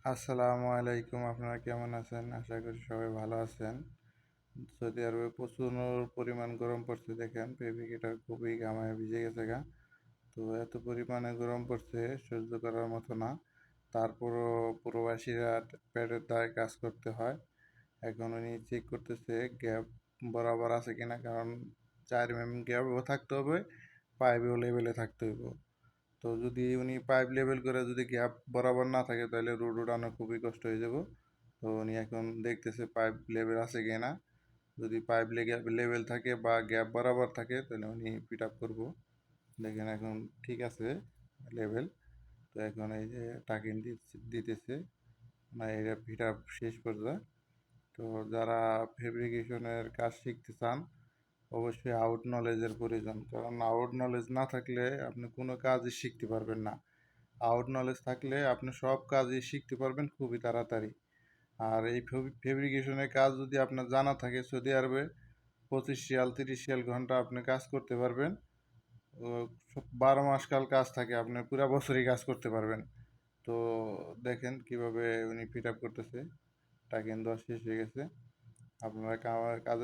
আসসালামু আলাইকুম। আপনারা কেমন আছেন? আশা করি সবাই ভালো আছেন। সৌদি আরবে প্রচুর পরিমাণ গরম পড়ছে দেখেন, ফেব্রিকেটার খুবই ঘামায় ভিজে গেছে গা। তো এত পরিমাণে গরম পড়ছে সহ্য করার মতো না। তারপরও প্রবাসীরা পেটের দায়ে কাজ করতে হয়। এখন উনি চেক করতেছে গ্যাপ বরাবর আছে কিনা, কারণ 4 গ্যাপও থাকতে হবে, পাইপেও লেভেলে থাকতে হইব। তো যদি উনি পাইপ লেভেল করে যদি গ্যাপ বরাবর না থাকে তাহলে রোড উঠানো খুবই কষ্ট হয়ে যাব। তো উনি এখন দেখতেছে পাইপ লেভেল আছে কি না। যদি পাইপ লেভেল থাকে বা গ্যাপ বরাবর থাকে তাহলে উনি পিট আপ করবো। দেখেন এখন ঠিক আছে লেভেল। তো এখন এই যে টাকিন দিতেছে, না এটা পিট আপ শেষ পর্যায়ে। তো যারা ফেব্রিকেশনের কাজ শিখতে চান অবশ্যই আউট নলেজের প্রয়োজন, কারণ আউট নলেজ না থাকলে আপনি কোনো কাজই শিখতে পারবেন না। আউট নলেজ থাকলে আপনি সব কাজই শিখতে পারবেন খুবই তাড়াতাড়ি। আর এই ফেব্রিকেশনের কাজ যদি আপনার জানা থাকে, সৌদি আরবে 25 রিয়াল 30 রিয়াল ঘন্টা আপনি কাজ করতে পারবেন। 12 মাস কাল কাজ থাকে, আপনি পুরো বছরই কাজ করতে পারবেন। তো দেখেন কিভাবে উনি ফিট আপ করতেছে। টাকা দেওয়া শেষ হয়ে গেছে, আপনারা কাজ